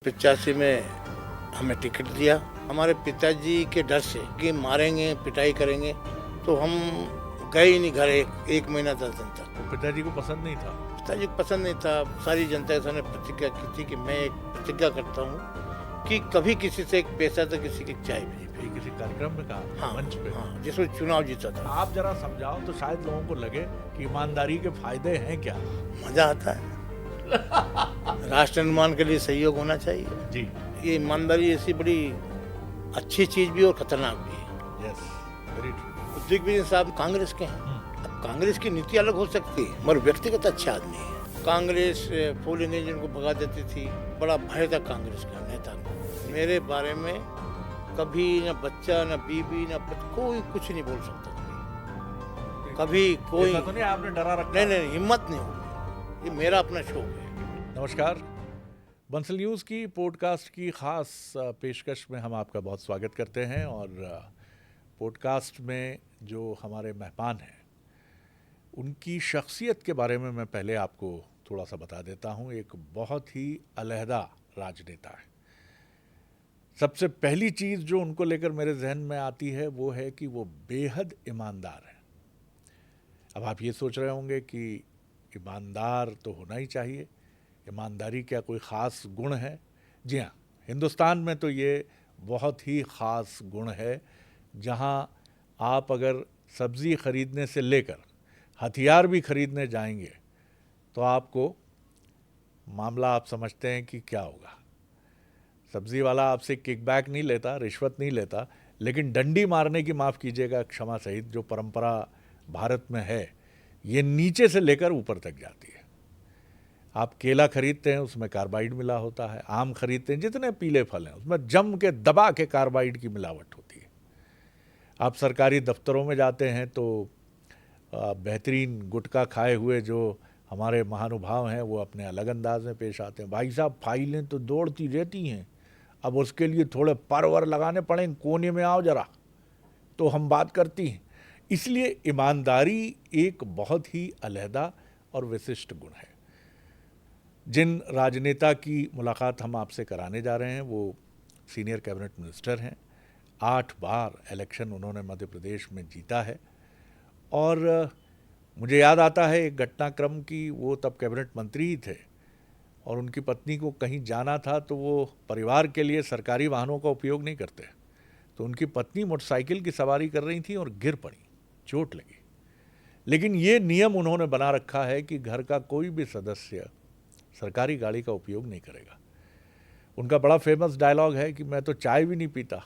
85 में हमें टिकट दिया। हमारे पिताजी के डर से कि मारेंगे पिटाई करेंगे तो हम गए ही नहीं घर एक महीना 10 दिन तक। तो पिताजी को पसंद नहीं था? पिताजी को पसंद नहीं था। सारी जनता के सामने प्रतिज्ञा की थी कि मैं एक प्रतिज्ञा करता हूँ कि कभी किसी से एक पैसा तो किसी की चाय भी नहीं पी। किसी कार्यक्रम में कहा? हाँ, मंच पे? हाँ, जिसमें चुनाव जीता था। आप जरा समझाओ तो शायद लोगों को लगे कि ईमानदारी के फायदे हैं क्या। मजा आता है। राष्ट्र निर्माण के लिए सहयोग होना चाहिए जी। ये ईमानदारी ऐसी बड़ी अच्छी चीज भी और खतरनाक भी है। Yes, very true. दिग्विजय साहब कांग्रेस के हैं। अब कांग्रेस की नीति अलग हो सकती है मगर व्यक्तिगत अच्छा आदमी है। कांग्रेस फूल इंजन को भगा देती थी। बड़ा भय था कांग्रेस का नेता को। मेरे बारे में कभी न बच्चा न बीबी न कोई कुछ नहीं बोल सकता। कभी कोई ऐसा तो नहीं आपने डरा रखा? नहीं, हिम्मत नहीं होगी। ये मेरा अपना शौक है। नमस्कार, बंसल न्यूज़ की पॉडकास्ट की ख़ास पेशकश में हम आपका बहुत स्वागत करते हैं। और पॉडकास्ट में जो हमारे मेहमान हैं उनकी शख्सियत के बारे में मैं पहले आपको थोड़ा सा बता देता हूं। एक बहुत ही अलहदा राजनेता है। सबसे पहली चीज़ जो उनको लेकर मेरे जहन में आती है वो है कि वो बेहद ईमानदार है। अब आप ये सोच रहे होंगे कि ईमानदार तो होना ही चाहिए, ईमानदारी क्या कोई ख़ास गुण है? जी हाँ, हिंदुस्तान में तो ये बहुत ही ख़ास गुण है। जहाँ आप अगर सब्ज़ी ख़रीदने से लेकर हथियार भी ख़रीदने जाएंगे तो आपको मामला आप समझते हैं कि क्या होगा। सब्ज़ी वाला आपसे किकबैक नहीं लेता, रिश्वत नहीं लेता, लेकिन डंडी मारने की, माफ़ कीजिएगा क्षमा सहित, जो परंपरा भारत में है ये नीचे से लेकर ऊपर तक जाती है। आप केला खरीदते हैं उसमें कार्बाइड मिला होता है, आम खरीदते हैं जितने पीले फल हैं उसमें जम के दबा के कार्बाइड की मिलावट होती है। आप सरकारी दफ्तरों में जाते हैं तो बेहतरीन गुटखा खाए हुए जो हमारे महानुभाव हैं वो अपने अलग अंदाज में पेश आते हैं। भाई साहब फाइलें तो दौड़ती रहती हैं, अब उसके लिए थोड़े परवर लगाने पड़ेंगे, कोने में आओ जरा तो हम बात करती हैं। इसलिए ईमानदारी एक बहुत ही अलहदा और विशिष्ट गुण है। जिन राजनेता की मुलाकात हम आपसे कराने जा रहे हैं वो सीनियर कैबिनेट मिनिस्टर हैं। 8 बार इलेक्शन उन्होंने मध्य प्रदेश में जीता है। और मुझे याद आता है एक घटनाक्रम की, वो तब कैबिनेट मंत्री ही थे और उनकी पत्नी को कहीं जाना था तो वो परिवार के लिए सरकारी वाहनों का उपयोग नहीं करते, तो उनकी पत्नी मोटरसाइकिल की सवारी कर रही थी और गिर पड़ी, चोट लगी। लेकिन ये नियम उन्होंने बना रखा है कि घर का कोई भी सदस्य सरकारी गाड़ी का उपयोग नहीं करेगा। उनका बड़ा फेमस डायलॉग है कि मैं तो चाय भी नहीं पीता।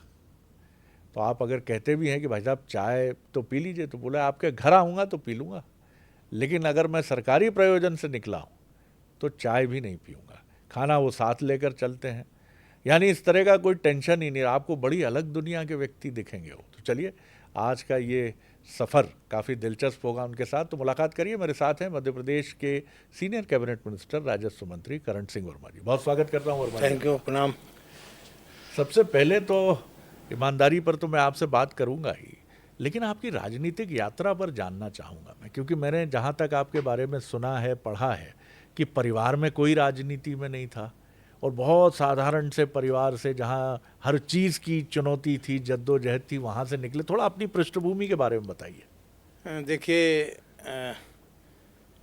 तो आप अगर कहते भी हैं कि भाई साहब चाय तो पी लीजिए, तो बोले आपके घर आऊँगा तो पी लूँगा, लेकिन अगर मैं सरकारी प्रयोजन से निकला हूँ तो चाय भी नहीं पीऊँगा। खाना वो साथ लेकर चलते हैं, यानी इस तरह का कोई टेंशन ही नहीं। आपको बड़ी अलग दुनिया के व्यक्ति दिखेंगे वो। तो चलिए आज का ये सफ़र काफ़ी दिलचस्प होगा उनके साथ। तो मुलाकात करिए। मेरे साथ हैं मध्य प्रदेश के सीनियर कैबिनेट मिनिस्टर राजस्व मंत्री करण सिंह वर्मा जी। बहुत स्वागत करता हूँ वर्मा जी। थैंक यू, प्रणाम। सबसे पहले तो ईमानदारी पर तो मैं आपसे बात करूंगा ही, लेकिन आपकी राजनीतिक यात्रा पर जानना चाहूँगा मैं, क्योंकि मैंने जहाँ तक आपके बारे में सुना है, पढ़ा है कि परिवार में कोई राजनीति में नहीं था और बहुत साधारण से परिवार से, जहाँ हर चीज़ की चुनौती थी, जद्दोजहद थी, वहाँ से निकले। थोड़ा अपनी पृष्ठभूमि के बारे में बताइए। देखिए,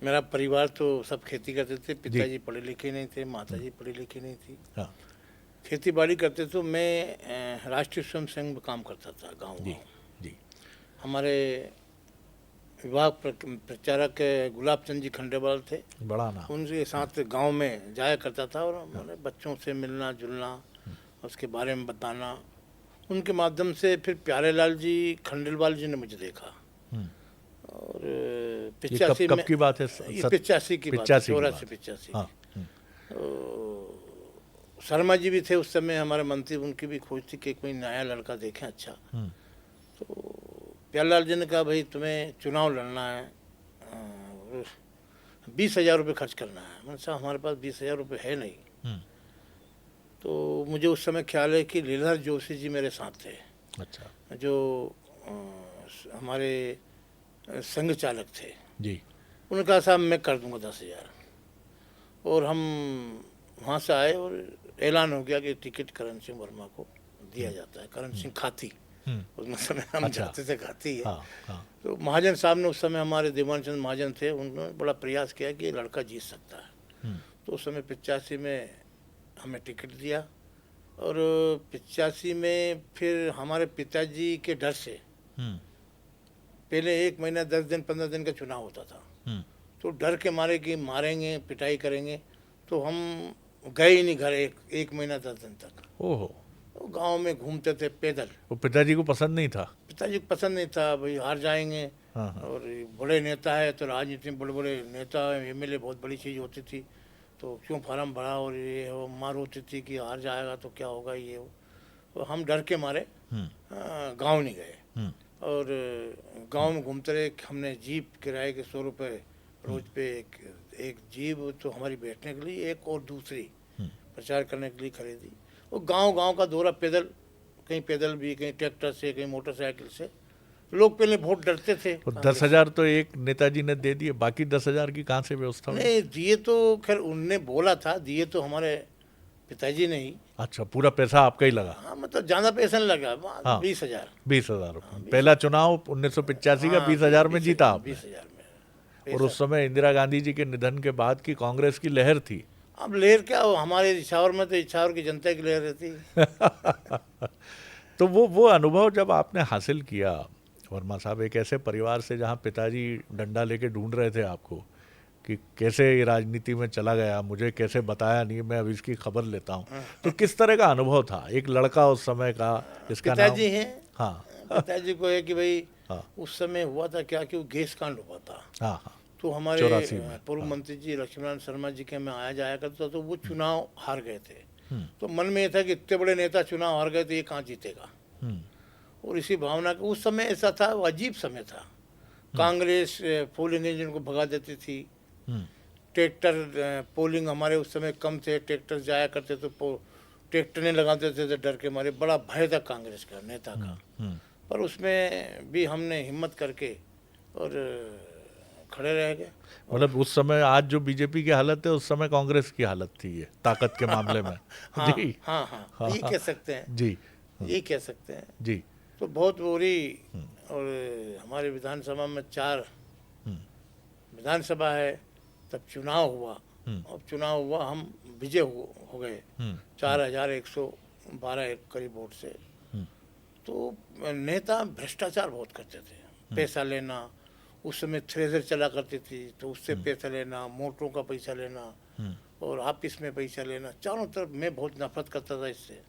मेरा परिवार तो सब खेती करते थे। पिताजी पढ़े लिखे नहीं थे, माताजी पढ़ी लिखी नहीं थी। हाँ खेती बाड़ी करते तो मैं राष्ट्रीय स्वयं संघ में काम करता था गाँव जी गाँव। जी। हमारे विभाग प्रचारक गुलाब चंद जी खंडेवाल थे, बड़ा नाम। उनके साथ गांव में जाया करता था और मैंने बच्चों से मिलना जुलना, उसके बारे में बताना। उनके माध्यम से फिर प्यारेलाल जी खंडेलवाल जी ने मुझे देखा। और ये कब की बात है? 85 की बात है, 84-85। हाँ। शर्मा जी भी थे उस समय हमारे मंत्री, उनकी भी खोज थी कि कोई नया लड़का देखें अच्छा। तो प्यारेलाल जी ने कहा भाई तुम्हें चुनाव लड़ना है, 20,000 रुपये खर्च करना है। मैंने कहा हमारे पास 20,000 रुपये है नहीं। तो मुझे उस समय ख्याल है कि लीलाधर जोशी जी मेरे साथ थे। अच्छा। जो हमारे संघ चालक थे जी। उन्होंने कहा साहब मैं कर दूंगा 10,000। और हम वहाँ से आए और ऐलान हो गया कि टिकट करण सिंह वर्मा को दिया जाता है। करण सिंह खाती, उस समय हम अच्छा। जाते थे खाती है। हाँ हाँ। तो महाजन साहब ने उस समय, हमारे दीवान चंद महाजन थे, उन्होंने बड़ा प्रयास किया कि ये लड़का जीत सकता है। तो उस समय 85 में हमें टिकट दिया और 85 में फिर हमारे पिताजी के डर से पहले 1 महीना 10 दिन 15 दिन का चुनाव होता था। तो डर के मारे कि मारेंगे पिटाई करेंगे, तो हम गए ही नहीं घर एक महीना 10 दिन तक। ओहो। तो गांव में घूमते थे पैदल। वो पिताजी को पसंद नहीं था? पिताजी को पसंद नहीं था, भाई हार जाएंगे। हाँ हाँ। और ये बड़े नेता है, तो राजनीति में बड़े बड़े नेता एमएलए बहुत बड़ी चीज़ होती थी, तो क्यों फार्म भरा और ये वो मार होती थी कि हार जाएगा तो क्या होगा ये वो। तो हम डर के मारे गांव नहीं गए और गांव में घूमते रहे। हमने जीप किराए के 100 रुपये रोज पे एक जीप तो हमारी बैठने के लिए, एक और दूसरी प्रचार करने के लिए खरीदी। वो गांव का दौरा पैदल, कहीं पैदल भी, कहीं ट्रैक्टर से, कहीं मोटरसाइकिल से। लोग पहले बहुत डरते थे। तो 10,000 तो एक नेताजी ने दे दिए, बाकी 10,000 की कहाँ से व्यवस्था हुई? नहीं दिए तो खैर उनने बोला था, दिए तो हमारे पिताजी ने ही। अच्छा, पूरा पैसा आपका ही लगा? हाँ मतलब ज़्यादा पैसा नहीं लगा, 20,000। 20,000 रुपये। पहला चुनाव 1985 का 20,000 में जीता आपने? 20,000 में। और उस समय इंदिरा गांधी जी के निधन के बाद की कांग्रेस की लहर थी। अब लहर क्या हो, हमारे इछावर में तो इछावर की जनता की लहर रहती। तो वो अनुभव जब आपने हासिल किया वर्मा साहब, एक ऐसे परिवार से जहाँ पिताजी डंडा लेके ढूंढ रहे थे आपको कि कैसे ये राजनीति में चला गया, मुझे कैसे बताया नहीं, मैं अब इसकी खबर लेता हूँ, तो किस तरह का अनुभव था एक लड़का उस समय का जिसका नाम? पिताजी हैं। हाँ। पिताजी को है कि भाई हाँ उस समय हुआ था क्या कि वो गैस कांड हुआ था। हाँ हाँ। तो हमारे 84 में। पूर्व मंत्री जी लक्ष्मीनारायण शर्मा जी के में आया जाया करता, तो वो चुनाव हार गए थे। तो मन में ये था कि इतने बड़े नेता चुनाव हार गए तो ये कहाँ जीतेगा। और इसी भावना का उस समय ऐसा था, वो अजीब समय था। कांग्रेस पोलिंग एजेंट को भगा देती थी। ट्रैक्टर पोलिंग हमारे उस समय कम थे, ट्रैक्टर जाया करते तो ट्रैक्टर नहीं लगाते थे डर के मारे। बड़ा भय था कांग्रेस का नेता का। पर उसमें भी हमने हिम्मत करके और खड़े रह गए। मतलब उस समय आज जो बीजेपी की हालत है उस समय कांग्रेस की हालत थी ये ताकत के मामले में। हाँ, जी हाँ, ये कह सकते हैं जी, ये कह सकते हैं जी। तो बहुत बुरी। और हमारे विधानसभा में 4 विधानसभा है, तब चुनाव हुआ। अब चुनाव हुआ, हम विजय हो गए 4,112 करीब वोट से। तो नेता भ्रष्टाचार बहुत करते थे, पैसा लेना। उस समय थ्रेजर चला करती थी, तो उससे पैसा लेना, मोटरों का पैसा लेना और ऑफिस में पैसा लेना, चारों तरफ। मैं बहुत नफरत करता था इससे।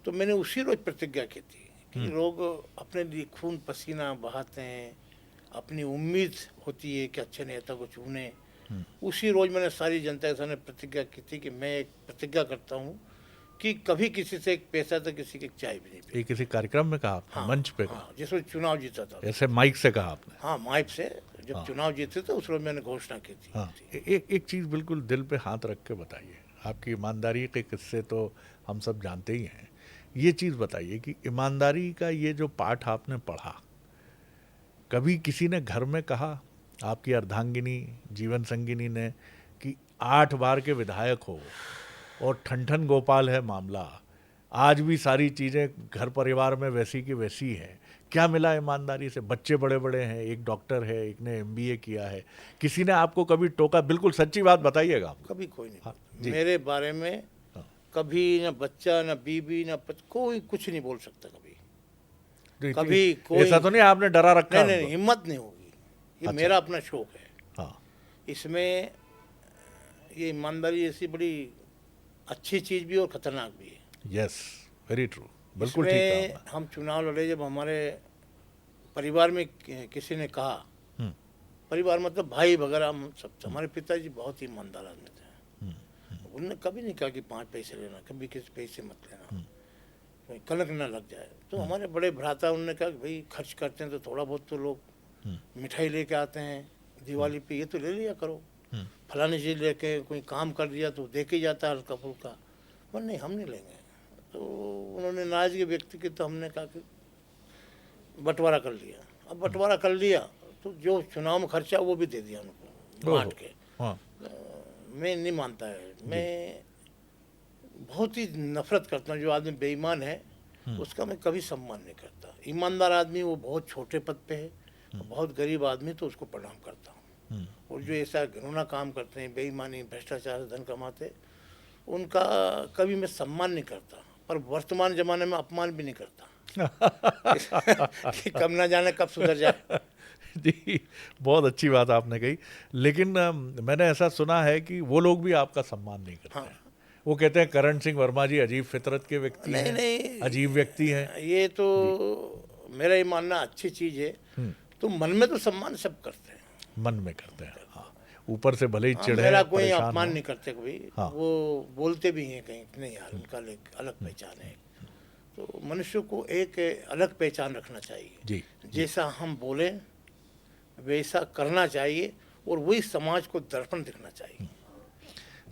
तो मैंने उसी रोज प्रतिज्ञा की थी कि लोग अपने लिए खून पसीना बहाते हैं, अपनी उम्मीद होती है कि अच्छे नेता को चुने। उसी रोज मैंने सारी जनता के सामने प्रतिज्ञा की थी कि मैं एक प्रतिज्ञा करता हूँ कि कभी किसी से एक पैसा तो किसी की चाय भी नहीं पी। ये किसी कार्यक्रम में कहा आपने? हाँ, मंच पे कहा? हाँ, जिसमें चुनाव जीता था। ऐसे माइक से कहा आपने? हाँ, माइक से जब चुनाव जीते तो उस रोज मैंने घोषणा की थी। हाँ। एक चीज़ बिल्कुल दिल पे हाथ रख के बताइए। आपकी ईमानदारी के किस्से तो हम सब जानते ही हैं। ये चीज़ बताइए कि ईमानदारी का ये जो पाठ आपने पढ़ा, कभी किसी ने घर में कहा, आपकी अर्धांगिनी जीवन संगिनी ने, कि 8 बार के विधायक हो और ठन गोपाल है मामला, आज भी सारी चीज़ें घर परिवार में वैसी की वैसी है, क्या मिला ईमानदारी से? बच्चे बड़े बड़े हैं, एक डॉक्टर है, एक ने MBA किया है, किसी ने आपको कभी टोका? बिल्कुल सच्ची बात बताइएगा। कभी कोई नहीं। हाँ, मेरे बारे में कभी ना बच्चा ना बीबी ना कोई कुछ नहीं बोल सकता कभी। कभी कोई ऐसा तो नहीं आपने डरा रखा? नहीं, हिम्मत नहीं होगी। ये मेरा अपना शौक है। हाँ। इसमें ये ईमानदारी ऐसी बड़ी अच्छी चीज़ भी और ख़तरनाक भी है। यस, वेरी ट्रू, बिल्कुल ठीक कहा आपने। हम चुनाव लड़े, जब हमारे परिवार में किसी ने कहा, परिवार मतलब भाई वगैरह, हम सब, हमारे पिताजी बहुत ही ईमानदार आदमी थे। उन्होंने कभी नहीं कहा कि 5 पैसे लेना, कभी किसी पैसे मत लेना, कोई कलंक ना लग जाए। तो हमारे बड़े भ्राता उन्होंने कहा कि भाई खर्च करते हैं तो थोड़ा बहुत तो लोग मिठाई लेके आते हैं दिवाली पे, ये तो ले लिया करो। फलानी चीज़ लेके कोई काम कर दिया तो दे के जाता है हल्का फुल्का, पर नहीं हम नहीं लेंगे। तो उन्होंने नाराजगी व्यक्त की, तो हमने कहा कि बंटवारा कर लिया। अब बंटवारा कर लिया तो जो चुनाव में खर्चा वो भी दे दिया उनको बांट के। मैं नहीं मानता है। मैं बहुत ही नफरत करता हूँ। जो आदमी बेईमान है उसका मैं कभी सम्मान नहीं करता। ईमानदार आदमी वो बहुत छोटे पद पे है, बहुत गरीब आदमी तो उसको प्रणाम करता हूँ। और जो ऐसा घिनौना काम करते हैं, बेईमानी भ्रष्टाचार से धन कमाते, उनका कभी मैं सम्मान नहीं करता। पर वर्तमान जमाने में अपमान भी नहीं करता कि कब ना जाने कब सुधर जाए। जी, बहुत अच्छी बात आपने कही। लेकिन मैंने ऐसा सुना है कि वो लोग भी आपका सम्मान नहीं करते। हाँ, वो कहते हैं करण सिंह वर्मा जी अजीब फितरत के व्यक्ति नहीं हैं, नहीं, अजीब व्यक्ति हैं। ये तो मेरा ये मानना अच्छी चीज़ है। तो मन में तो सम्मान सब करते हैं। मन में करते हैं, हाँ। ऊपर से भले ही हाँ, चिढ़े, मेरा कोई परेशान अपमान हो। नहीं करते कभी। हाँ। वो बोलते भी हैं कहीं, नहीं यार उनका एक अलग पहचान है। तो मनुष्य को एक अलग पहचान रखना चाहिए। जी, जैसा हम बोले वैसा करना चाहिए, और वही समाज को दर्पण दिखना चाहिए।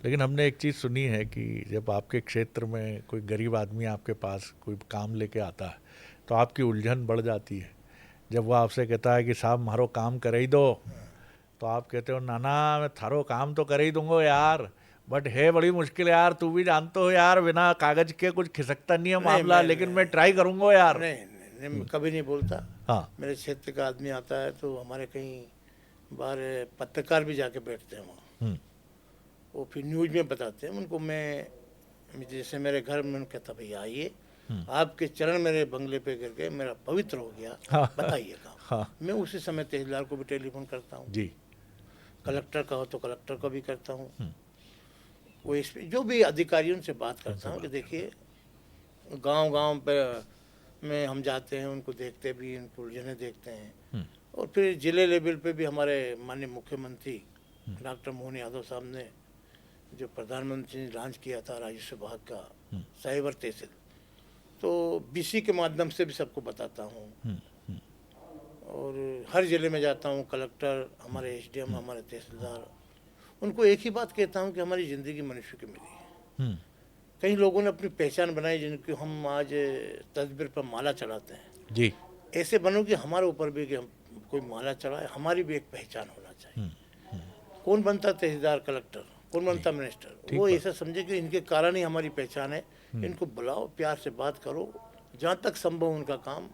लेकिन हमने एक चीज़ सुनी है कि जब आपके क्षेत्र में कोई गरीब आदमी आपके पास कोई काम लेके आता है तो आपकी उलझन बढ़ जाती है। जब वो आपसे कहता है कि साहब मारो काम कर ही दो, तो आप कहते हो ना ना मैं थारो काम तो कर ही दूंगा यार, बट है बड़ी मुश्किल यार, तू भी जानते हो यार, बिना कागज के कुछ खिसकता नहीं है नहीं, मामला, लेकिन मैं ट्राई करूंगा यार। नहीं नहीं, नहीं मैं कभी नहीं बोलता। हाँ, मेरे क्षेत्र का आदमी आता है तो हमारे कहीं बाहर पत्रकार भी जाके बैठते हैं वहाँ। वो फिर न्यूज़ में बताते हैं उनको। मैं जैसे मेरे घर में उन्होंने कहता भैया आइए, आपके चरण मेरे बंगले पे गिर गए, मेरा पवित्र हो गया, हाँ, बताइए काम। हाँ, मैं उसी समय तहसीलदार को भी टेलीफोन करता हूँ, जी, कलेक्टर का हो तो कलेक्टर को भी करता हूँ, वो इस जो भी अधिकारियों से बात करता हूँ कि देखिए गांव गांव पे में हम जाते हैं, उनको देखते भी, उनको उलझने देखते हैं। और फिर जिले लेवल पे भी हमारे माननीय मुख्यमंत्री डॉक्टर मोहन यादव साहब ने जो प्रधानमंत्री ने लॉन्च किया था राजस्व विभाग का साइबर तहसील, तो बीसी के माध्यम से भी सबको बताता हूँ। और हर जिले में जाता हूँ, कलेक्टर, हमारे एसडीएम, हमारे तहसीलदार, उनको एक ही बात कहता हूँ कि हमारी ज़िंदगी मनुष्य की मिली है। कई लोगों ने अपनी पहचान बनाई जिनकी हम आज तस्वीर पर माला चढ़ाते हैं। जी, ऐसे बनो कि हमारे ऊपर भी कि हम कोई माला चढ़ाए, हमारी भी एक पहचान होना चाहिए। कौन बनता तहसीलदार, कलेक्टर, कौन बनता मिनिस्टर, वो ऐसा समझे कि इनके कारण ही हमारी पहचान है। इनको बुलाओ, प्यार से बात करो, जहाँ तक संभव उनका काम।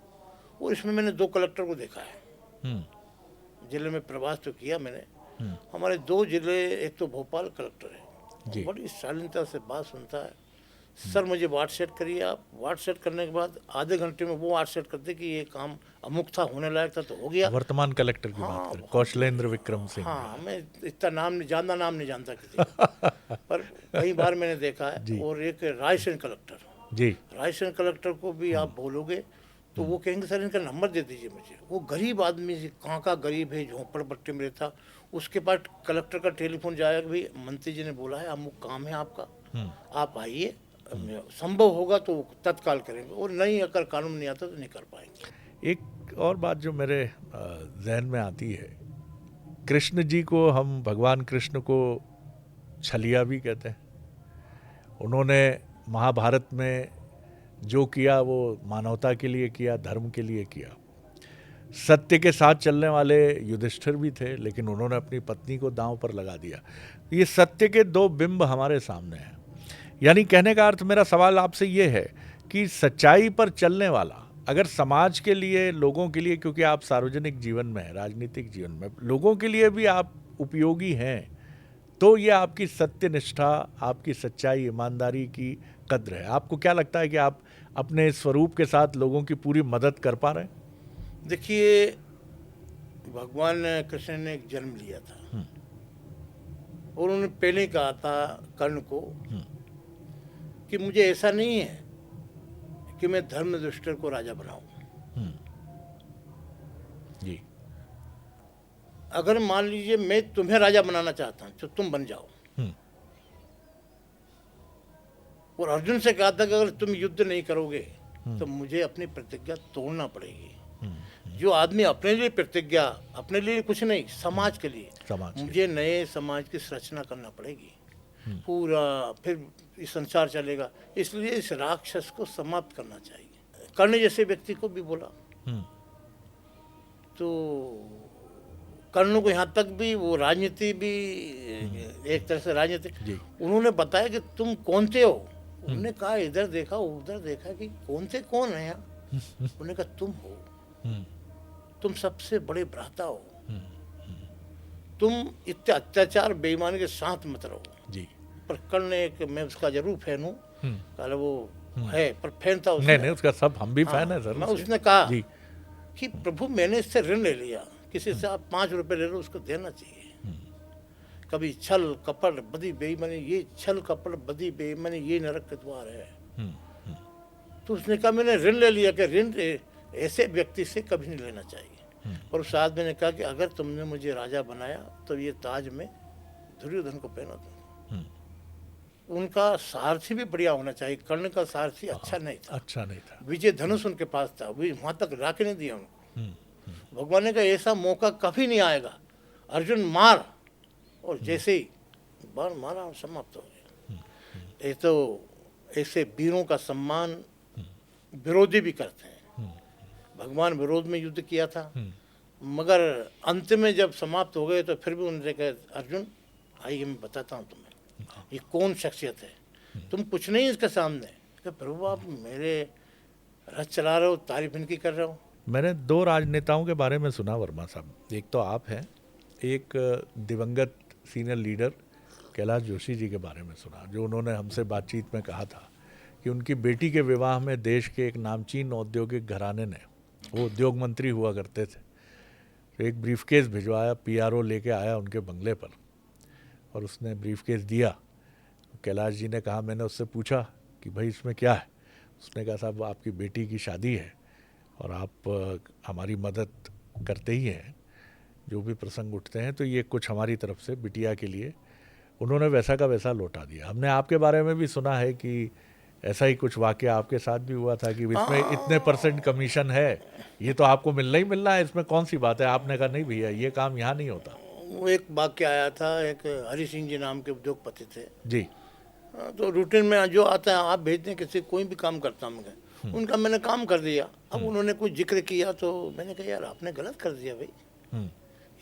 और इसमें मैंने 2 कलेक्टर को देखा है, जिले में प्रवास तो किया मैंने। हमारे 2 जिले, एक तो भोपाल कलेक्टर है, बड़ी शालीनता से बात सुनता है। सर मुझे वार्ड सेट करिए आप, वार्ड सेट करने के बाद आधे घंटे में वो वार्ड सेट करते कि ये काम अमुक था, होने लायक था, तो हो गया। वर्तमान कलेक्टर की बात करें, कौशलेंद्र विक्रम सिंह। हाँ, मैं इतना नाम नहीं जानता किसी का, पर कई बार मैंने देखा है। और एक रायसेन कलेक्टर, जी, रायसेन कलेक्टर को भी आप बोलोगे तो वो कहेंगे सर इनका नंबर दे दीजिए मुझे। वो गरीब आदमी, कहाँ का गरीब है, झोंपड़पट्टी में रहता, उसके पास कलेक्टर का टेलीफोन जाएगा, भाई मंत्री जी ने बोला है अमुक काम है आपका, आप आइए, संभव होगा तो तत्काल करेंगे, और नहीं अगर कानून नहीं आता तो नहीं कर पाएंगे। एक और बात जो मेरे जहन में आती है, कृष्ण जी को हम, भगवान कृष्ण को छलिया भी कहते हैं। उन्होंने महाभारत में जो किया वो मानवता के लिए किया, धर्म के लिए किया। सत्य के साथ चलने वाले युधिष्ठिर भी थे, लेकिन उन्होंने अपनी पत्नी को दांव पर लगा दिया। ये सत्य के 2 बिंब हमारे सामने हैं। यानी कहने का अर्थ, मेरा सवाल आपसे ये है कि सच्चाई पर चलने वाला अगर समाज के लिए, लोगों के लिए, क्योंकि आप सार्वजनिक जीवन में हैं, राजनीतिक जीवन में लोगों के लिए भी आप उपयोगी हैं, तो ये आपकी सत्यनिष्ठा, आपकी सच्चाई, ईमानदारी की कद्र है। आपको क्या लगता है कि आप अपने स्वरूप के साथ लोगों की पूरी मदद कर पा रहे हैं? देखिए, भगवान कृष्ण ने एक जन्म लिया था, और उन्होंने पहले कहा था कर्ण को कि मुझे ऐसा नहीं है कि मैं धर्मदृष्टि को राजा बनाऊं। जी, अगर मान लीजिए मैं तुम्हें राजा बनाना चाहता हूं तो तुम बन जाओ। और अर्जुन से कहा था कि अगर तुम युद्ध नहीं करोगे तो मुझे अपनी प्रतिज्ञा तोड़ना पड़ेगी। जो आदमी अपने लिए प्रतिज्ञा, अपने लिए कुछ नहीं, समाज के लिए, मुझे नए समाज की संरचना करना पड़ेगी पूरा, फिर इस संसार चलेगा। इसलिए इस राक्षस को समाप्त करना चाहिए। कर्ण जैसे व्यक्ति को भी बोला, तो कर्ण को यहाँ तक भी वो राजनीति भी एक तरह से राजनीति, उन्होंने बताया कि तुम कौन थे हो, उन्होंने कहा इधर देखा उधर देखा कि कौन से कौन है यहाँ। उन्होंने कहा तुम हो, तुम सबसे बड़े भ्राता हो, तुम इतने अत्याचार बेईमानी के साथ मत रहो जी। पर कर्ण एक मैं उसका जरूर फैन हूँ, कल वो है पर फैन था नहीं नहीं, उसका सब हम भी फैन है सर। मैं उसने कहा जी। कि प्रभु मैंने इससे ऋण ले लिया, किसी से आप 5 रुपए ले लो उसको देना चाहिए। कभी छल कपट बदी बेईमानी, ये छल कपट बदी बेईमानी ये नरक के द्वार है। तो उसने कहा मैंने ऋण ले लिया कि ऋण ऐसे व्यक्ति से कभी नहीं लेना चाहिए। और उस आदमी ने कहा कि अगर तुमने मुझे राजा बनाया तो ये ताज में दुर्योधन को पहना दूंगा। उनका सारथी भी बढ़िया होना चाहिए, कर्ण का सारथी अच्छा नहीं था, अच्छा नहीं था। विजय धनुष उनके पास था, वहां तक राके नहीं दिया उनको। भगवान ने कहा ऐसा मौका कभी नहीं आएगा, अर्जुन मार, और जैसे ही बाण मारा और समाप्त हो गया। ये तो ऐसे वीरों का सम्मान विरोधी भी करते हैं। भगवान विरोध में युद्ध किया था, मगर अंत में जब समाप्त हो गए तो फिर भी उन्होंने कहा अर्जुन आइए मैं बताता हूँ तुम्हें ये कौन शख्सियत है, तुम कुछ नहीं इसके सामने। कि प्रभु आप मेरे रथ चला रहे हो, तारीफ इनकी कर रहे हो। मैंने 2 राजनेताओं के बारे में सुना वर्मा साहब, एक तो आप हैं, एक दिवंगत सीनियर लीडर कैलाश जोशी जी के बारे में सुना, जो उन्होंने हमसे बातचीत में कहा था कि उनकी बेटी के विवाह में देश के एक नामचीन औद्योगिक घराने ने, वो उद्योग मंत्री हुआ करते थे, तो एक ब्रीफकेस भिजवाया, पीआरओ लेके आया उनके बंगले पर और उसने ब्रीफकेस दिया। कैलाश जी ने कहा, मैंने उससे पूछा कि भाई इसमें क्या है। उसने कहा साहब आपकी बेटी की शादी है और आप हमारी मदद करते ही हैं, जो भी प्रसंग उठते हैं तो ये कुछ हमारी तरफ से बिटिया के लिए। उन्होंने वैसा का वैसा लौटा दिया। हमने आपके बारे में भी सुना है कि ऐसा ही कुछ वाकया आपके साथ भी हुआ था कि इसमें इतने % कमीशन है, ये तो आपको मिलना ही मिलना है, इसमें कौन सी बात है। आपने कहा नहीं भैया ये काम यहाँ नहीं होता। वो एक वाक्य आया था, एक हरि सिंह जी नाम के उद्योगपति थे जी। तो रूटीन में जो आता है आप भेज दें, किसी कोई भी काम करता हूँ मैं, उनका मैंने काम कर दिया। अब उन्होंने कुछ जिक्र किया तो मैंने कहा यार आपने गलत कर दिया भाई,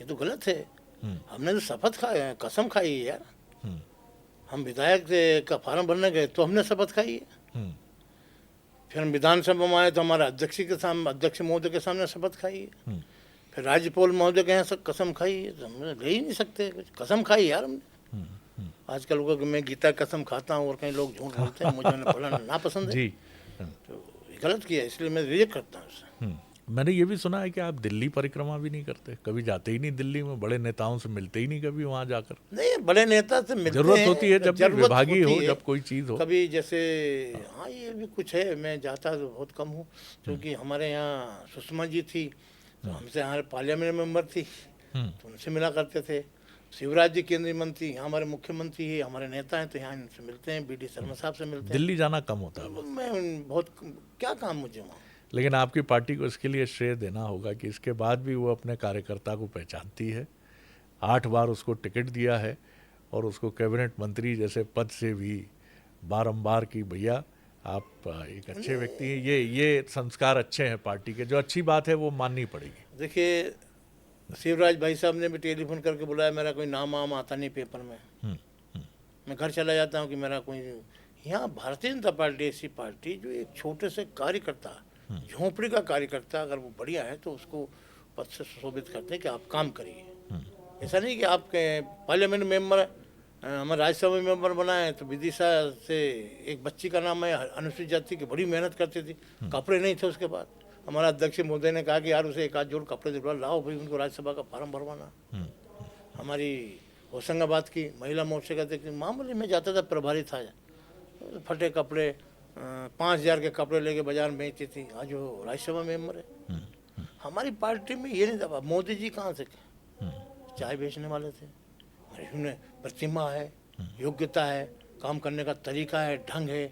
ये तो गलत है। हमने तो शपथ खाई, कसम खाई है यार। हम विधायक का फार्म भरने गए तो हमने शपथ खाई है, फिर हम विधानसभा में आए तो हमारे अध्यक्ष महोदय के सामने शपथ खाई है, फिर राज्यपाल महोदय के यहाँ से कसम खाई है, तो हम ले ही नहीं सकते कुछ, कसम खाई यार हमने। आजकल लोग मैं गीता कसम खाता हूँ और कई लोग झूठ बोलते हैं, मुझे उन्हें पढ़ना ना पसंद है जी। तो गलत किया, इसलिए मैं रिजेक्ट करता हूँ उससे। मैंने ये भी सुना है कि आप दिल्ली परिक्रमा भी नहीं करते, कभी जाते ही नहीं दिल्ली में, बड़े नेताओं से मिलते ही नहीं कभी वहाँ जाकर। नहीं बड़े नेता से मिलते जरूरत हैं, होती है जब भी विभागीय हो, जब कोई चीज़ हो। कभी जैसे हाँ ये भी कुछ है, मैं जाता तो बहुत कम हूँ क्योंकि हमारे यहाँ सुषमा जी थी तो हमसे हमारे पार्लियामेंट मेंबर थी तो उनसे मिला करते थे। शिवराज जी केंद्रीय मंत्री, यहाँ हमारे मुख्यमंत्री है, हमारे नेता हैं तो यहाँ इनसे मिलते हैं, BD शर्मा साहब से मिलते हैं। दिल्ली जाना कम होता है। मैं बहुत क्या काम मुझे वहाँ। लेकिन आपकी पार्टी को इसके लिए श्रेय देना होगा कि इसके बाद भी वो अपने कार्यकर्ता को पहचानती है। 8 बार उसको टिकट दिया है और उसको कैबिनेट मंत्री जैसे पद से भी बारंबार की भैया आप एक अच्छे व्यक्ति हैं, ये संस्कार अच्छे हैं पार्टी के, जो अच्छी बात है वो माननी पड़ेगी। देखिए शिवराज भाई साहब ने भी टेलीफोन करके बुलाया, मेरा कोई नाम वाम आता नहीं पेपर में, मैं घर चला जाता हूँ कि मेरा कोई। यहाँ भारतीय जनता पार्टी ऐसी पार्टी जो एक छोटे से कार्यकर्ता, झोंपड़ी का कार्यकर्ता अगर वो बढ़िया है तो उसको पद से सुशोभित करते हैं कि आप काम करिए। ऐसा नहीं कि आपके पार्लियामेंट मेंबर हमारे राज्यसभा मेंबर बनाए तो विदिशा से एक बच्ची का नाम है, अनुसूचित जाति की, बड़ी मेहनत करती थी, कपड़े नहीं थे उसके बाद। हमारा अध्यक्ष महोदय ने कहा कि यार उसे एक आध जोड़ कपड़े दिलवा लाओ भाई, उनको राज्यसभा का फार्म भरवाना। हमारी होशंगाबाद की महिला मोर्चे का देखिए, मामूली में जाता था, प्रभारी था, फटे कपड़े 5,000 के कपड़े लेके बाजार में बेचती थी, आज वो राज्यसभा मेंबर है। हमारी पार्टी में ये नहीं था। मोदी जी कहाँ से चाय बेचने वाले थे, उन्हें प्रतिमा है, योग्यता है, काम करने का तरीका है, ढंग है।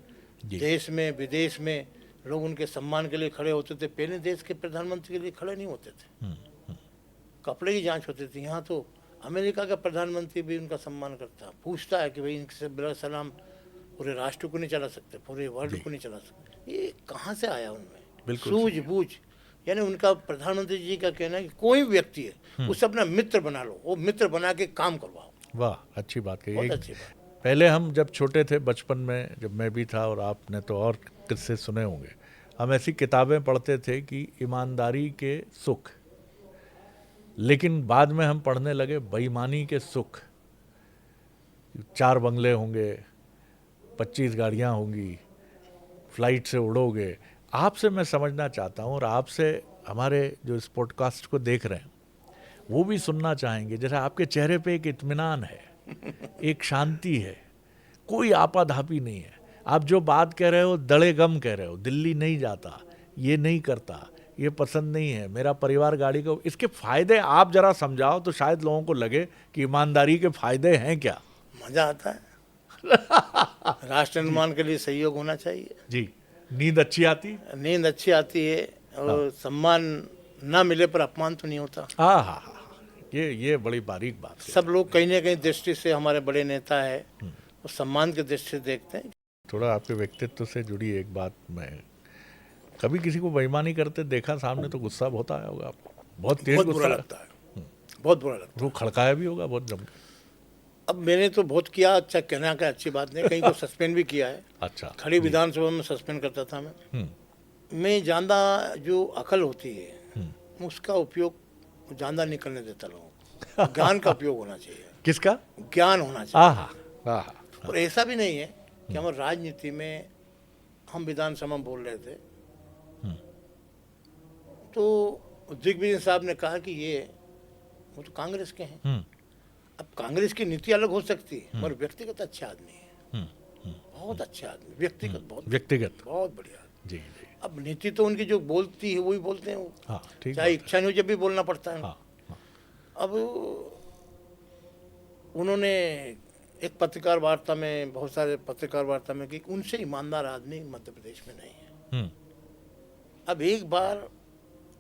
देश में विदेश में लोग उनके सम्मान के लिए खड़े होते थे, पहले देश के प्रधानमंत्री के लिए खड़े नहीं होते थे, कपड़े की जांच होती थी। यहाँ तो अमेरिका का प्रधानमंत्री भी उनका सम्मान करता, पूछता है कि भाई इनसे बिला सलाम पूरे राष्ट्र को नहीं चला सकते, पूरे वर्ल्ड को नहीं चला सकते। ये कहाँ से आया उनमें सूझबूझ। यानी उनका प्रधानमंत्री जी का कहना है कि कोई व्यक्ति है उसे अपना मित्र बना लो, वो मित्र बना के काम करवाओ। वाह, अच्छी बात कही। पहले हम जब छोटे थे बचपन में, जब मैं भी था और आपने तो और किस्से सुने होंगे, हम ऐसी किताबें पढ़ते थे कि ईमानदारी के सुख, लेकिन बाद में हम पढ़ने लगे बेईमानी के सुख। 4 बंगले होंगे, 25 गाड़ियाँ होंगी, फ्लाइट से उड़ोगे। आपसे मैं समझना चाहता हूँ और आपसे हमारे जो इस पॉडकास्ट को देख रहे हैं वो भी सुनना चाहेंगे, जैसे आपके चेहरे पे एक इत्मीनान है, एक शांति है, कोई आपाधापी नहीं है। आप जो बात कह रहे हो दड़े गम कह रहे हो, दिल्ली नहीं जाता, ये नहीं करता, ये पसंद नहीं है, मेरा परिवार गाड़ी को, इसके फायदे आप जरा समझाओ तो शायद लोगों को लगे कि ईमानदारी के फायदे हैं क्या। मजा आता है। राष्ट्र निर्माण के लिए सहयोग होना चाहिए जी। नींद अच्छी आती, नींद अच्छी आती है, और सम्मान ना मिले पर अपमान तो नहीं होता। हाँ हाँ हाँ, ये बड़ी बारीक बात है। सब लोग कहीं ना कहीं दृष्टि से हमारे बड़े नेता है वो सम्मान की दृष्टि से देखते हैं। थोड़ा आपके व्यक्तित्व से जुड़ी एक बात, मैं कभी किसी को बेईमानी करते देखा सामने तो गुस्सा बहुत आया होगा आपको, बहुत तेज बहुत गुस्सा बुरा लगता है, बहुत बुरा लगता है। वो खड़काया भी होगा बहुत जम के। अब मैंने तो बहुत किया, अच्छा कहना का अच्छी बात नहीं, कहीं को सस्पेंड भी किया है। अच्छा, खड़ी विधानसभा में सस्पेंड करता था मैं जानदा जो अकल होती है उसका उपयोग जानदा नहीं करने देता लोगों को। ज्ञान का उपयोग होना चाहिए। किसका? ज्ञान होना चाहिए। आहा आहा। और ऐसा भी नहीं है कि हम राजनीति में, हम विधानसभा में बोल रहे थे तो दिग्विजय साहब ने कहा कि ये वो तो कांग्रेस के हैं। अब कांग्रेस की नीति अलग हो सकती है मगर व्यक्तिगत अच्छा आदमी है, बहुत अच्छा आदमी, व्यक्तिगत बहुत बढ़िया। जी जी। अब नीति तो उनकी जो बोलती है वही बोलते हैं वो। हाँ, ठीक। चाहे इच्छा नहीं हो जब भी बोलना पड़ता है। हाँ, हाँ। अब उन्होंने एक पत्रकार वार्ता में, बहुत सारे पत्रकार वार्ता में कि उनसे ईमानदार आदमी मध्य प्रदेश में नहीं है। अब एक बार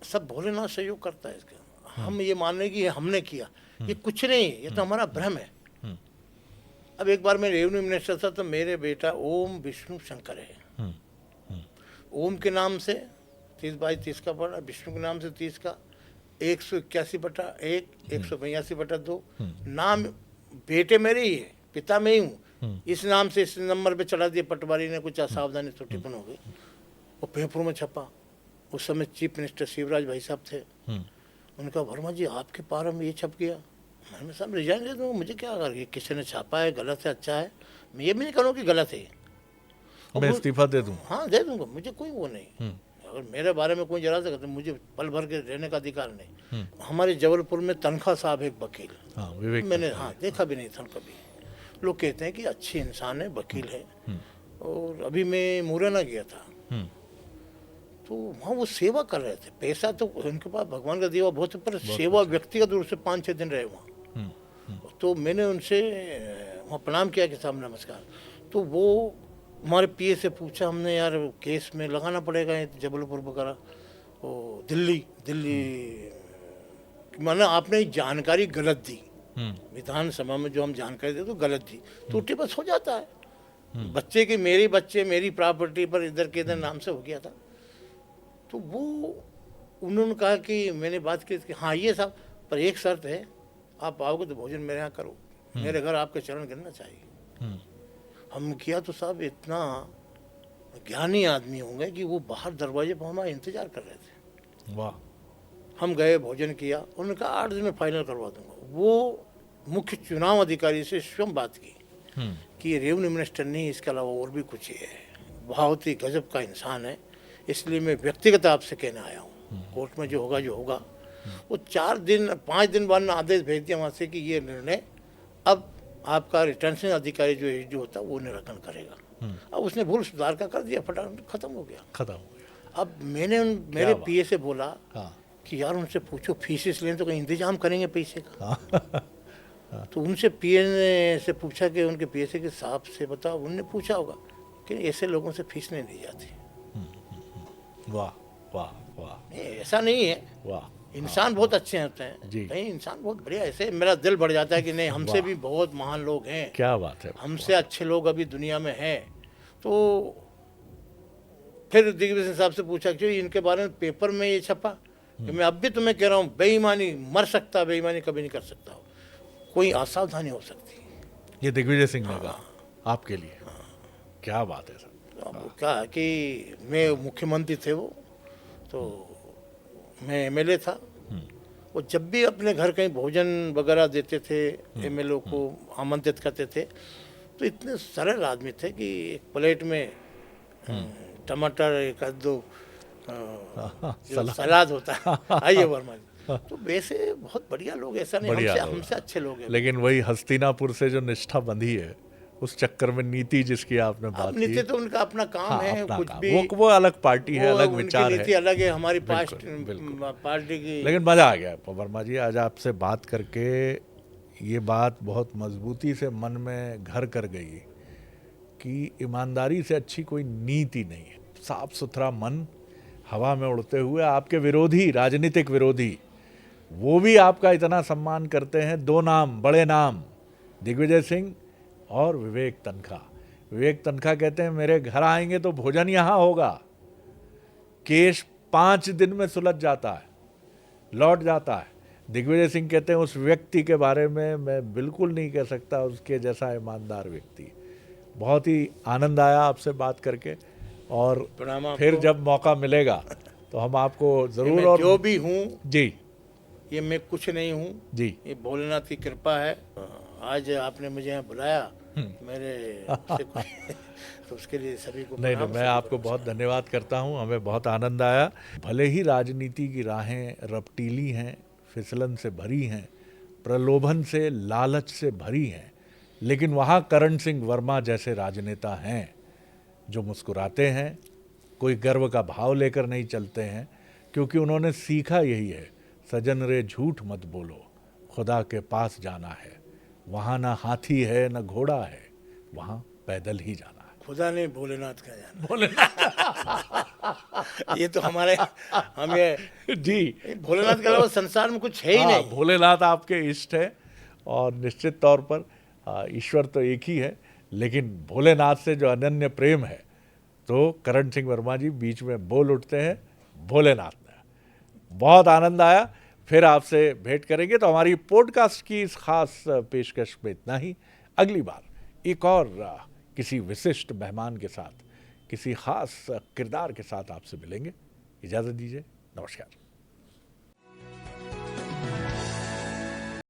सब भोलेनाथ सहयोग करता है इसका, हम ये मान रहे कि ये हमने किया, ये कुछ नहीं, ये तो हमारा भ्रम है। अब एक बार मैं रेवेन्यू मिनिस्टर था तो मेरे बेटा ओम विष्णु शंकर है, ओम के नाम से 30/30 का पड़ा, विष्णु के नाम से 30 का, 181/1, 182/2 नाम बेटे मेरे ही है, पिता में ही हूँ, इस नाम से इस नंबर पे चढ़ा दिया। पटवारी ने कुछ असावधानी त्रुटिपन हो गई, वो पेपरों में छपा। उस समय चीफ मिनिस्टर शिवराज भाई साहब थे। उनका वर्मा जी आपके पार में ये छप गया, मैंने साहब रिजाइन दे दूँगा, मुझे क्या अगर ये किसी ने छापा है गलत है अच्छा है, मैं ये भी नहीं करूँ कि गलत है, मैं इस्तीफा दे दूँ। हाँ दे दूँगा, मुझे कोई वो नहीं। अगर मेरे बारे में कोई जरा सा कहते मुझे पल भर के रहने का अधिकार नहीं। हमारे जबलपुर में तनखा साहब एक वकील, हाँ, विवेक, मैंने हाँ देखा भी नहीं था कभी। लोग कहते हैं कि अच्छे इंसान है, वकील है। और अभी मैं मुरैना गया था तो वहाँ वो सेवा कर रहे थे, पैसा तो उनके पास भगवान का दिया बहुत है, पर सेवा व्यक्तिगत रूप से 5-6 दिन रहे वहाँ। तो मैंने उनसे वहाँ प्रणाम किया कि साहब नमस्कार। तो वो हमारे पीए से पूछा हमने, यार केस में लगाना पड़ेगा जबलपुर वगैरह, वो दिल्ली माना आपने जानकारी गलत दी, विधानसभा में जो हम जानकारी दे तो गलत दी, टूटी बस हो जाता है। बच्चे की मेरी प्रॉपर्टी पर इधर के इधर नाम से हो गया था। तो वो उन्होंने कहा कि मैंने बात की कि हाँ ये साहब, पर एक शर्त है, आप आओगे तो भोजन मेरे यहाँ करो, मेरे घर आपके चरण गिरना चाहिए। हम किया तो साहब इतना ज्ञानी आदमी होंगे कि वो बाहर दरवाजे पर हमारा इंतजार कर रहे थे। वाह। हम गए, भोजन किया, उन्होंने कहा 8 दिन में फाइनल करवा दूंगा। वो मुख्य चुनाव अधिकारी से स्वयं बात की कि रेवेन्यू मिनिस्टर नहीं, इसके अलावा और भी कुछ है, बहुत ही गजब का इंसान है, इसलिए मैं व्यक्तिगत आपसे कहने आया हूँ, कोर्ट में जो होगा। वो 5 दिन बाद आदेश भेज दिया वहाँ से कि ये निर्णय अब आपका रिटर्निंग अधिकारी जो होता है वो निराकरण करेगा। अब उसने भूल सुधार का कर दिया, फटाफट खत्म हो गया। अब मैंने मेरे पीए से बोला कि यार उनसे पूछो फीस लेने तो कहीं इंतजाम करेंगे पैसे का। तो उनसे पीए ने से पूछा कि उनके पीए से कि साहब से बताओ, उनने पूछा होगा कि ऐसे लोगों से फीस नहीं दी जाती। वाह वाह वाह। नहीं ऐसा नहीं है, वाह, इंसान बहुत अच्छे होते हैं, कहीं इंसान बहुत बढ़िया, ऐसे मेरा दिल बढ़ जाता है कि नहीं हमसे भी बहुत महान लोग हैं। क्या बात है, हमसे अच्छे लोग अभी दुनिया में हैं। तो फिर दिग्विजय साहब से पूछा कि इनके बारे में पेपर में ये छपा कि मैं अब भी तुम्हें कह रहा हूँ, बेईमानी मर सकता, बेईमानी कभी नहीं कर सकता, कोई असावधानी हो सकती है। ये दिग्विजय सिंह ने कहा। आपके लिए। क्या बात है सर। अब क्या है कि मैं मुख्यमंत्री थे वो, तो मैं एमएलए था। वो जब भी अपने घर कहीं भोजन वगैरह देते थे, एमएलए को आमंत्रित करते थे, तो इतने सरल आदमी थे कि एक प्लेट में टमाटर, एक आध दो जो सलाद होता है, आइए वर्मा जी, तो वैसे बहुत बढ़िया लोग, ऐसा नहीं बढ़िया हमसे लोग। हमसे अच्छे लोग हैं। लेकिन वही हस्तिनापुर से जो निष्ठा बंधी है, उस चक्कर में नीति जिसकी आपने बात अब की, नीति तो उनका अपना काम हाँ, है, अपना कुछ काम। भी वो अलग पार्टी है, वो अलग उनकी विचार नीति है। अलग है, हमारी बिल्कुल, बिल्कुल। पार्टी की। लेकिन मजा आ गया वर्मा जी, आज आपसे बात करके ये बात बहुत मजबूती से मन में घर कर गई कि ईमानदारी से अच्छी कोई नीति नहीं है। साफ सुथरा मन, हवा में उड़ते हुए आपके विरोधी, राजनीतिक विरोधी, वो भी आपका इतना सम्मान करते हैं। दो नाम, बड़े नाम, दिग्विजय सिंह और विवेक तनखा। विवेक तनखा कहते हैं मेरे घर आएंगे तो भोजन यहाँ होगा। केस 5 दिन में सुलझ जाता है, लौट जाता है। दिग्विजय सिंह कहते हैं उस व्यक्ति के बारे में मैं बिल्कुल नहीं कह सकता उसके जैसा ईमानदार व्यक्ति। बहुत ही आनंद आया आपसे बात करके, और प्रणाम आपको। फिर जब मौका मिलेगा तो हम आपको जरूर, मैं और जो भी हूँ, जी ये मैं कुछ नहीं हूँ, जी, ये भोलेनाथ की कृपा है। आज आपने मुझे यहाँ बुलाया मेरे से तो उसके लिए सभी को नहीं, प्रणाम, मैं सभी को आपको बहुत धन्यवाद करता हूँ। हमें बहुत आनंद आया। भले ही राजनीति की राहें रपटीली हैं, फिसलन से भरी हैं, प्रलोभन से, लालच से भरी हैं, लेकिन वहाँ करण सिंह वर्मा जैसे राजनेता हैं जो मुस्कुराते हैं, कोई गर्व का भाव लेकर नहीं चलते हैं, क्योंकि उन्होंने सीखा यही है, सजन रे झूठ मत बोलो, खुदा के पास जाना है, वहाँ ना हाथी है न घोड़ा है, वहाँ पैदल ही जाना है। खुदा ने भोलेनाथ का जाना। भोलेनाथ ये तो हमारे हमें जी, भोलेनाथ के अलावा संसार में कुछ है ही हाँ, नहीं। भोलेनाथ आपके इष्ट है, और निश्चित तौर पर ईश्वर तो एक ही है, लेकिन भोलेनाथ से जो अनन्य प्रेम है, तो करण सिंह वर्मा जी बीच में बोल उठते हैं भोलेनाथ ने। बहुत आनंद आया। फिर आपसे भेंट करेंगे। तो हमारी पॉडकास्ट की इस खास पेशकश में इतना ही। अगली बार एक और किसी विशिष्ट मेहमान के साथ, किसी खास किरदार के साथ आपसे मिलेंगे। इजाज़त दीजिए, नमस्कार।